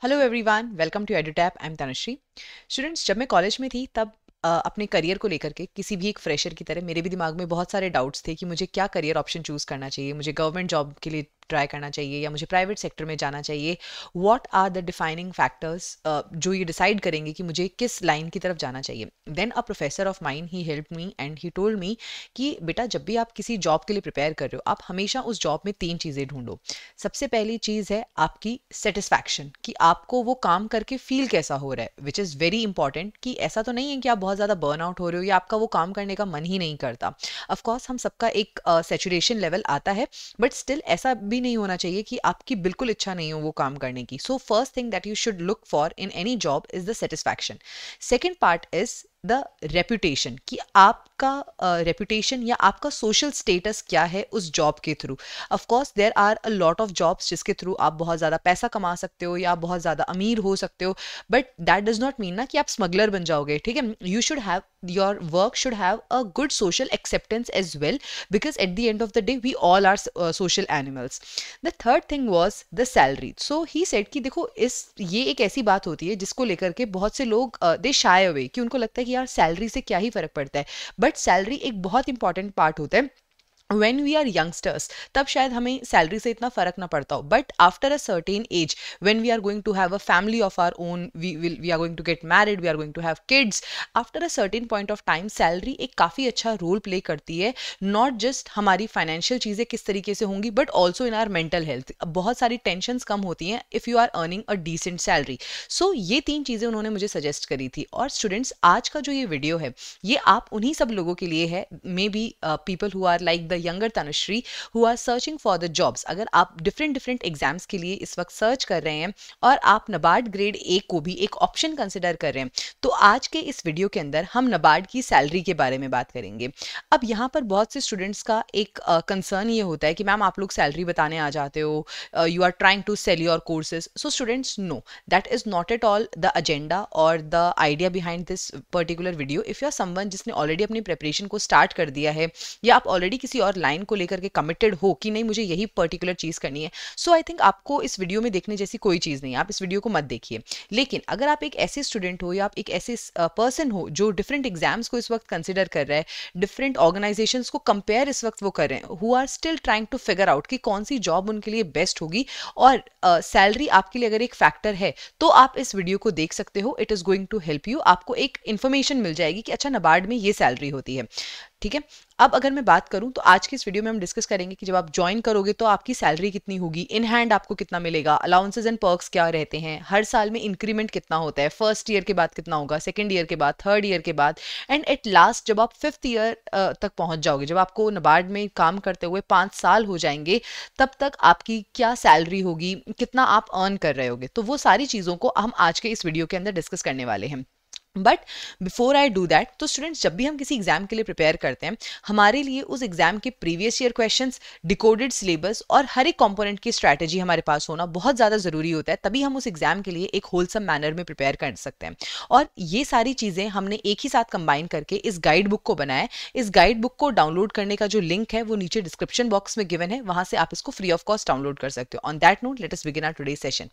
Hello everyone, welcome to Edutap. I am Tanushree. Students, जब मैं college में थी तब अपने करियर को लेकर के किसी भी एक फ्रेशर की तरह मेरे भी दिमाग में बहुत सारे डाउट्स थे कि मुझे क्या करियर ऑप्शन चूज़ करना चाहिए, मुझे गवर्नमेंट जॉब के लिए ट्राई करना चाहिए या मुझे प्राइवेट सेक्टर में जाना चाहिए। What are the defining factors जो ये डिसाइड करेंगे कि मुझे किस लाइन की तरफ जाना चाहिए। Then a professor of mine he help me and he told me कि बेटा, जब भी आप किसी जॉब के लिए प्रिपेयर कर रहे हो, आप हमेशा उस जॉब में 3 चीज़ें ढूंढो। सबसे पहली चीज़ है आपकी सेटिस्फैक्शन, कि आपको वो काम करके फील कैसा हो रहा है, विच इज़ वेरी इंपॉर्टेंट। कि ऐसा तो नहीं है कि आप बहुत ज़्यादा बर्न आउट हो रहे हो या आपका वो काम करने का मन ही नहीं करता। ऑफकोर्स हम सबका एक सेचुरेशन लेवल आता है, बट स्टिल ऐसा भी नहीं होना चाहिए कि आपकी बिल्कुल इच्छा नहीं हो वो काम करने की। So first thing that you should look for in any job is the satisfaction. Second part is the reputation, कि आपका रेपुटेशन या आपका सोशल स्टेटस क्या है उस जॉब के through. Of course there are a lot of jobs जिसके through आप बहुत ज़्यादा पैसा कमा सकते हो या आप बहुत ज़्यादा अमीर हो सकते हो, but that does not mean ना कि आप स्मगलर बन जाओगे। ठीक है, you should have your work should have a good social acceptance as well, because at the end of the day we all are social animals. The third thing was the salary. So he said कि देखो, ये एक ऐसी बात होती है जिसको लेकर के बहुत से लोग दे शाय अवे, कि उनको लगता है कि यार सैलरी से क्या ही फर्क पड़ता है। बट सैलरी एक बहुत इंपॉर्टेंट पार्ट होता है। when we are youngsters तब शायद हमें सैलरी से इतना फर्क ना पड़ता हो, but after a certain age when we are going to have a family of our own, we are going to get married, we are going to have kids, after a certain point of time salary एक काफ़ी अच्छा role play करती है। Not just हमारी financial चीज़ें किस तरीके से होंगी, but also in our mental health. बहुत सारी टेंशन्स कम होती हैं if you are earning a decent salary. So ये 3 चीज़ें उन्होंने मुझे सजेस्ट करी थी। और स्टूडेंट्स, आज का जो ये वीडियो है ये आप उन्हीं सब लोगों के लिए है, maybe people who are like the younger Tanushree who are searching for the jobs. अगर आप डिफरेंट एग्जाम्स के लिए इस वक्त सर्च कर रहे हैं और आप नबार्ड ग्रेड ए को भी एक ऑप्शन कंसिडर कर रहे हैं, तो आज के इस वीडियो के अंदर हम नबार्ड की सैलरी के बारे में बात करेंगे। अब यहाँ पर बहुत से स्टूडेंट्स का एक कंसर्न ये होता है कि मैम आप लोग सैलरी बताने आ जाते हो, you are trying to sell your courses. So students, no, that is not at all the agenda और the idea behind this particular video. If you are someone जिसने ऑलरेडी अपनी प्रिपरेशन को स्टार्ट कर दिया है, या आप ऑलरेडी किसी और लाइन को लेकर के कमिटेड हो कि नहीं मुझे यही पर्टिकुलर चीज़ करनी है, सो आई थिंक आपको इस वीडियो में देखने जैसी कोई चीज़ नहीं है, आप इस वीडियो को मत देखिए। लेकिन अगर आप एक ऐसे स्टूडेंट हो या आप एक ऐसे पर्सन हो जो डिफरेंट एग्जाम्स को इस वक्त कंसिडर कर रहा है, डिफरेंट ऑर्गेनाइजेशंस को कंपेयर इस वक्त वो कर रहे हैं, who are still trying to figure out कि कौन सी जॉब उनके लिए बेस्ट होगी, और सैलरी आपके लिए अगर एक फैक्टर है, तो आप इस वीडियो को देख सकते हो। It is going to help you. आपको एक इन्फॉर्मेशन मिल जाएगी कि अच्छा, नबार्ड में ये सैलरी होती है। ठीक है, अब अगर मैं बात करूं तो आज की इस वीडियो में हम डिस्कस करेंगे कि जब आप ज्वाइन करोगे तो आपकी सैलरी कितनी होगी, इन हैंड आपको कितना मिलेगा, अलाउंसेज एंड पर्क्स क्या रहते हैं, हर साल में इंक्रीमेंट कितना होता है, फर्स्ट ईयर के बाद कितना होगा, सेकंड ईयर के बाद, थर्ड ईयर के बाद, एंड एट लास्ट जब आप 5th ईयर तक पहुंच जाओगे, जब आपको नबार्ड में काम करते हुए 5 साल हो जाएंगे, तब तक आपकी क्या सैलरी होगी, कितना आप अर्न कर रहे होगे। तो वो सारी चीज़ों को हम आज के इस वीडियो के अंदर डिस्कस करने वाले हैं। But before I do that, तो स्टूडेंट्स, जब भी हम किसी एग्जाम के लिए प्रिपेयर करते हैं, हमारे लिए उस एग्जाम के previous year questions, decoded syllabus और हर एक कंपोनेंट की स्ट्रैटेजी हमारे पास होना बहुत ज़्यादा ज़रूरी होता है। तभी हम उस एग्जाम के लिए एक होलसम मैनर में प्रिपेयर कर सकते हैं। और ये सारी चीज़ें हमने एक ही साथ कंबाइन करके इस गाइड बुक को बनाया है। इस गाइड बुक को डाउनलोड करने का जो लिंक है वो नीचे डिस्क्रिप्शन बॉक्स में गिवन है, वहाँ से आप इसको फ्री ऑफ कॉस्ट डाउनलोड कर सकते हो। On that note, let us begin our today's session.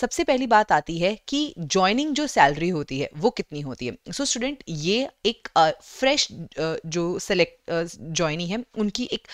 सबसे पहली बात आती है कि ज्वाइनिंग जो सैलरी होती है वो कितनी होती है। सो स्टूडेंट, ये एक फ्रेश जो सेलेक्ट ज्वाइनी है उनकी एक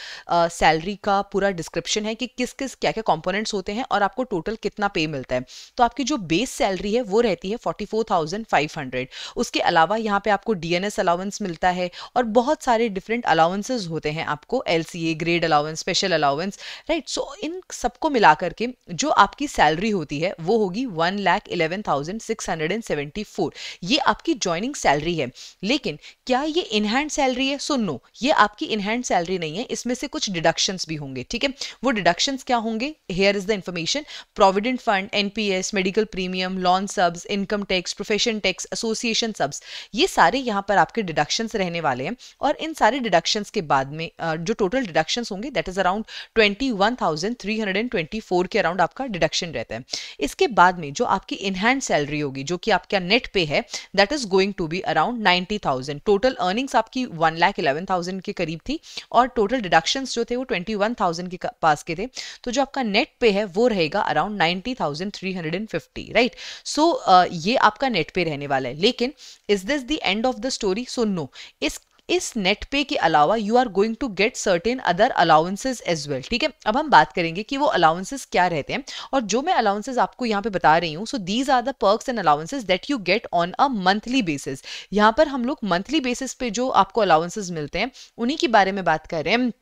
सैलरी का पूरा डिस्क्रिप्शन है कि किस किस क्या क्या कंपोनेंट्स होते हैं और आपको टोटल कितना पे मिलता है। तो आपकी जो बेस सैलरी है वो रहती है 44,500। उसके अलावा यहाँ पे आपको डीएनएस अलाउंस मिलता है और बहुत सारे डिफरेंट अलाउंसेस होते हैं आपको, LCA, grade allowance, special allowance, right. So इन सबको मिला करके जो आपकी सैलरी होती है वो होगी 1,11,674। ये आपकी ज्वाइनिंग सैलरी है। लेकिन क्या ये इन हैंड सैलरी है? सो नो, ये आपकी इन हैंड सैलरी नहीं है, इसमें से कुछ डिडक्शंस भी होंगे। ठीक है, वो डिडक्शंस क्या होंगे? Here is the information. Provident fund, NPS, medical premium, lawn subs, income tax, profession tax, association subs, ये सारे यहाँ पर आपके डिडक्शंस रहने वाले हैं। और इन सारे डिडक्शंस के बाद में जो टोटल डिडक्शंस होंगे दैट इज अराउंड 21,324 के अराउंड आपका डिडक्शन रहता है। इसके बाद में जो आपकी इन हैंड सैलरी होगी, जो कि आपका नेट पे है, that is going to be around 90,000। Total earnings आपकी 1,11,000 के करीब थी और टोटल डिडक्शंस जो थे वो 21,000 के पास के थे, तो जो आपका नेट पे है वो रहेगा अराउंड 90,350, राइट। सो ये आपका नेट पे रहने वाला है। लेकिन is this the end of the story? So no, इस नेट पे के अलावा you are going to get certain other allowances as well, ठीक है। अब हम बात करेंगे कि वो अलाउंसेस क्या रहते हैं, और जो मैं अलाउंसेस आपको यहाँ पे बता रही हूँ, so these are the perks and allowances that you get on a monthly basis. यहाँ पर हम लोग मंथली बेसिस पे जो आपको अलाउंसेस मिलते हैं उन्हीं के बारे में बात कर रहे हैं।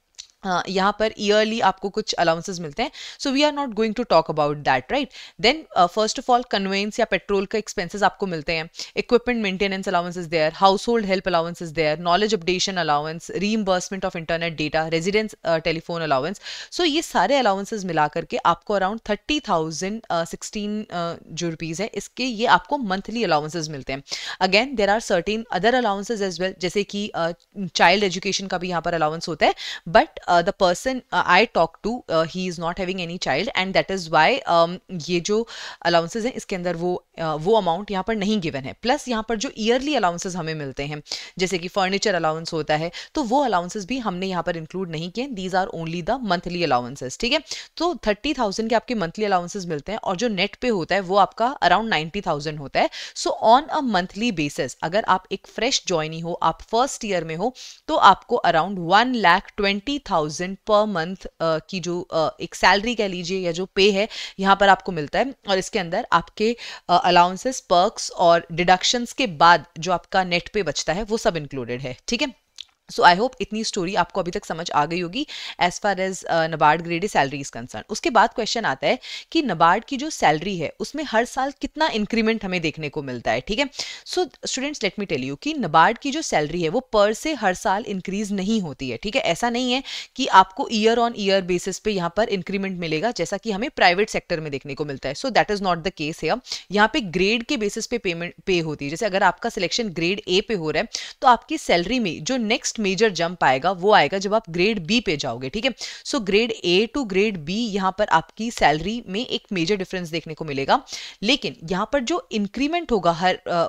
यहाँ पर ईयरली आपको कुछ अलाउंसेस मिलते हैं, so we are not going to talk about that, right. Then first of all conveyance या पेट्रोल का एक्सपेंसेस आपको मिलते हैं, equipment maintenance allowances there, house hold help allowances there, knowledge updation allowance, reimbursement of internet data, residence telephone allowance. So ये सारे allowances मिला करके आपको अराउंड 30,016 जो रुपीज़ है इसके, ये आपको मंथली अलाउंसेस मिलते हैं। Again there are certain other allowances as well, जैसे कि चाइल्ड एजुकेशन का भी यहाँ पर अलाउंस होता है, but the person I talk to he is not having any child and that is why ये जो allowances हैं इसके अंदर वो अमाउंट यहाँ पर नहीं गिवन है। प्लस यहाँ पर जो ईयरली अलाउंसेस हमें मिलते हैं जैसे कि फर्नीचर अलाउंस होता है, तो वो अलाउंसेस भी हमने यहाँ पर इंक्लूड नहीं किए। These are only the monthly allowances, ठीक है। तो 30,000 के आपके मंथली अलाउंसेस मिलते हैं और जो नेट पे होता है वो आपका अराउंड 90,000 होता है। So on a monthly basis अगर आप एक फ्रेश ज्वाइनी हो, आप फर्स्ट ईयर में हो, तो आपको अराउंड 1,20,000 पर मंथ की जो एक सैलरी कह लीजिए या जो पे है यहाँ पर आपको मिलता है। और इसके अंदर आपके अलाउंसेस, पर्क्स और डिडक्शंस के बाद जो आपका नेट पे बचता है वो सब इंक्लूडेड है, ठीक है। सो आई होप इतनी स्टोरी आपको अभी तक समझ आ गई होगी as far as NABARD grade A salary is concern. उसके बाद क्वेश्चन आता है कि नबार्ड की जो सैलरी है उसमें हर साल कितना इंक्रीमेंट हमें देखने को मिलता है, ठीक है। So students let me tell you कि नबार्ड की जो सैलरी है वो पर से हर साल इंक्रीज नहीं होती है, ठीक है। ऐसा नहीं है कि आपको ईयर ऑन ईयर बेसिस पे यहाँ पर इंक्रीमेंट मिलेगा जैसा कि हमें प्राइवेट सेक्टर में देखने को मिलता है। So that is not the case है। यहाँ पे ग्रेड के बेसिस पे पेमेंट पे होती है। जैसे अगर आपका सिलेक्शन ग्रेड ए पे हो रहा है तो आपकी सैलरी में जो नेक्स्ट मेजर जंप आएगा वो आएगा जब आप ग्रेड बी पे जाओगे, ठीक है। So grade A to grade B यहां पर आपकी सैलरी में एक मेजर डिफरेंस देखने को मिलेगा। लेकिन यहां पर जो इंक्रीमेंट होगा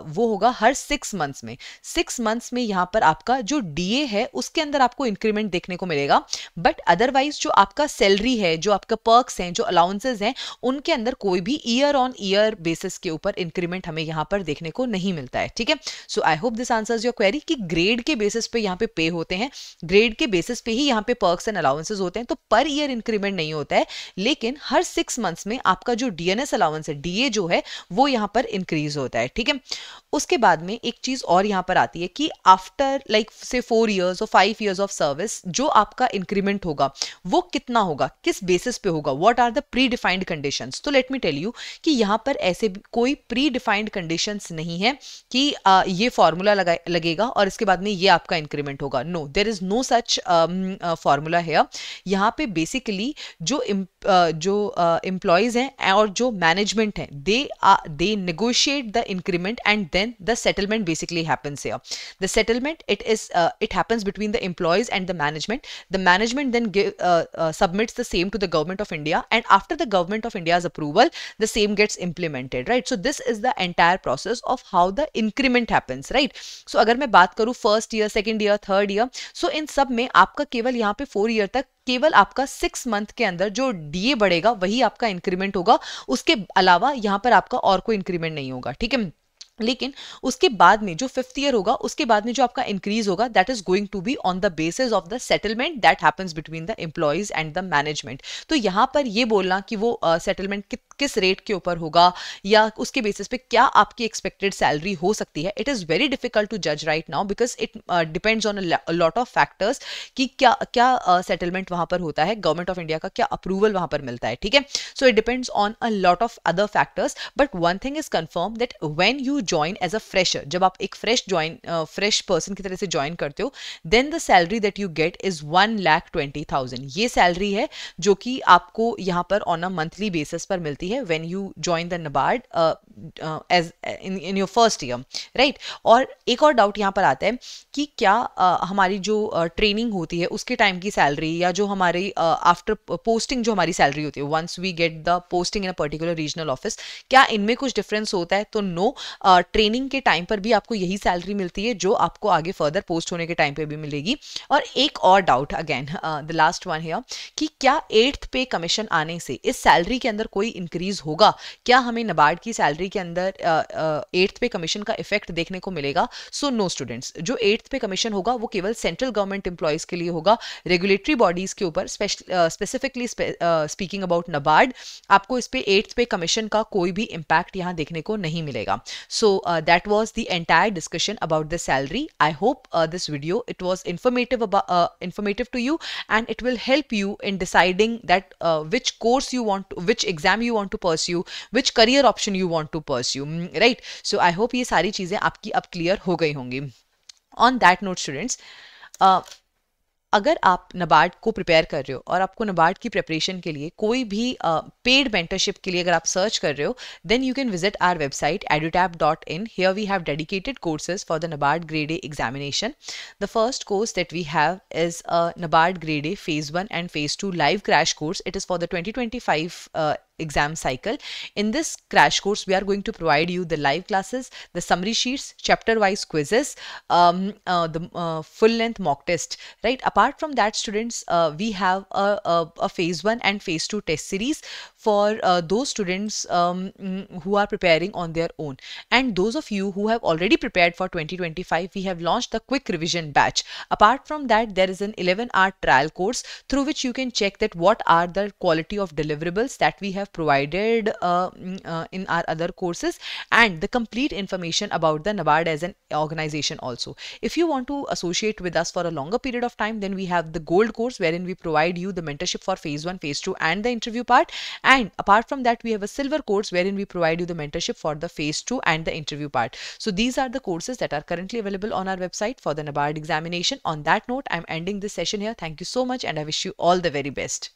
वो होगा हर 6 मंथ्स में। 6 मंथ्स में यहां पर आपका जो डीए है उसके अंदर आपको इंक्रीमेंट देखने को मिलेगा। बट अदरवाइज जो आपका सैलरी है, जो आपका पर्क्स हैं, जो अलाउंसेस हैं, उनके अंदर कोई भी ईयर ऑन ईयर बेसिस के ऊपर इंक्रीमेंट हमें यहां पर देखने को नहीं मिलता है, ठीक है। So I hope this answers your query कि ग्रेड के बेसिस पे यहां पे होते हैं, ग्रेड के बेसिस पे ही यहाँ पे पर्क्स एंड अलाउंसेस होते हैं, तो पर ईयर इंक्रीमेंट नहीं होता है। लेकिन हर 6 मंथ्स में आपका जो डीएनएस अलाउंस है, डीए जो है, वो यहाँ पर इंक्रीज होता है, ठीक है। उसके बाद में एक चीज और यहाँ पर आती है कि आफ्टर लाइक से 4 इयर्स और 5 इयर्स ऑफ सर्विस जो आपका इंक्रीमेंट होगा वो कितना होगा, किस बेसिस पे होगा, what are the predefined conditions. तो लेट मी टेल यू कि यहाँ पर ऐसे कोई प्री डिफाइंड कंडीशंस नहीं है कि ये फॉर्मूला लगेगा और इसके बाद में ये आपका इंक्रीमेंट होगा। No, there is no such formula है। यहाँ पे बेसिकली जो एम्प्लॉयज हैं और जो मैनेजमेंट है, they negotiate the increment and then the settlement basically happens here. The settlement it happens between the employees and the management. The management then submits the same to the government of India, and after the government of India's approval the same gets implemented, right? So this is the entire process of how the increment happens, right? So अगर मैं बात करूँ first year, second year, third year, so इन सब में आपका केवल यहाँ पे 4 ईयर तक केवल आपका 6 मंथ के अंदर जो डीए बढ़ेगा वही आपका इंक्रीमेंट होगा। उसके अलावा यहाँ पर आपका और कोई इंक्रीमेंट नहीं होगा, ठीक है। लेकिन उसके बाद में जो 5th ईयर होगा उसके बाद में जो आपका इंक्रीज होगा that is going to be on the basis of the settlement that happens between the employees and the management. तो यहाँ पर ये बोलना कि वो सेटलमेंट किस रेट के ऊपर होगा या उसके बेसिस पे क्या आपकी एक्सपेक्टेड सैलरी हो सकती है, it is very difficult to जज right now because it depends on a lot of factors कि क्या सेटलमेंट वहां पर होता है, गवर्नमेंट ऑफ इंडिया का क्या अप्रूवल वहां पर मिलता है, ठीक है। So it depends on a lot of other factors, but one thing is confirm that when you join as a fresher, जब आप एक फ्रेश पर्सन की तरह से ज्वाइन करते हो, then the salary that you get is 1,20,000। ये salary है जो कि आपको यहाँ पर ऑन अ मंथली बेसिस पर मिलती मिलती है when you join the NABARD as in your first year, right. और एक और डाउट यहाँ पर आता है कि क्या हमारी जो ट्रेनिंग होती है उसके टाइम की सैलरी, या जो हमारी आफ्टर पोस्टिंग जो हमारी सैलरी होती है once we get the posting in a particular regional office, क्या इनमें कुछ डिफरेंस होता है? तो नो, ट्रेनिंग के टाइम पर भी आपको यही सैलरी मिलती है जो आपको आगे फर्दर पोस्ट होने के टाइम पे भी मिलेगी। और एक और doubt again, the last one here, कि क्या 8th पे कमीशन आने से इस सैलरी के अंदर कोई इंक्रीज होगा? क्या हमें NABARD की सैलरी के अंदर 8th पे कमीशन का इफेक्ट देखने को मिलेगा? सो नो स्टूडेंट्स, जो 8th पे कमीशन होगा वो केवल सेंट्रल गवर्नमेंट एम्प्लॉयज के लिए होगा। रेगुलेटरी बॉडीज के ऊपर, स्पेसिफिकली स्पीकिंग अबाउट NABARD, आपको इस पे 8th पे कमीशन का कोई भी इम्पैक्ट यहाँ देखने को नहीं मिलेगा। So that was the entire discussion about the salary. I hope this video it was informative to you, and it will help you in deciding that which course you want, which exam you want to pursue, which career option you want to pursue, right? So I hope ये सारी चीजें आपकी अब clear हो गई होंगी। On that note students, अगर आप NABARD को प्रिपेयर कर रहे हो और आपको NABARD की प्रिपरेशन के लिए कोई भी पेड मेंटरशिप के लिए अगर आप सर्च कर रहे हो, then you can visit our website edutap.in. Here we have dedicated courses for the NABARD Grade A examination. The first course that we have is a NABARD Grade A Phase 1 and Phase 2 live crash course. It is for the 2025 exam cycle. In this crash course, we are going to provide you the live classes, the summary sheets, chapter-wise quizzes, the full-length mock test, right? Apart from that, students, we have a Phase 1 and Phase 2 test series for those students who are preparing on their own. And those of you who have already prepared for 2025, we have launched the quick revision batch. Apart from that, there is an 11-hour trial course through which you can check that what are the quality of deliverables that we have provided in our other courses, and the complete information about the NABARD as an organization also. If you want to associate with us for a longer period of time, then we have the gold course wherein we provide you the mentorship for Phase 1, Phase 2 and the interview part. And apart from that, we have a silver course wherein we provide you the mentorship for the Phase 2 and the interview part. So these are the courses that are currently available on our website for the NABARD examination. On that note, I'm ending this session here. Thank you so much, and I wish you all the very best.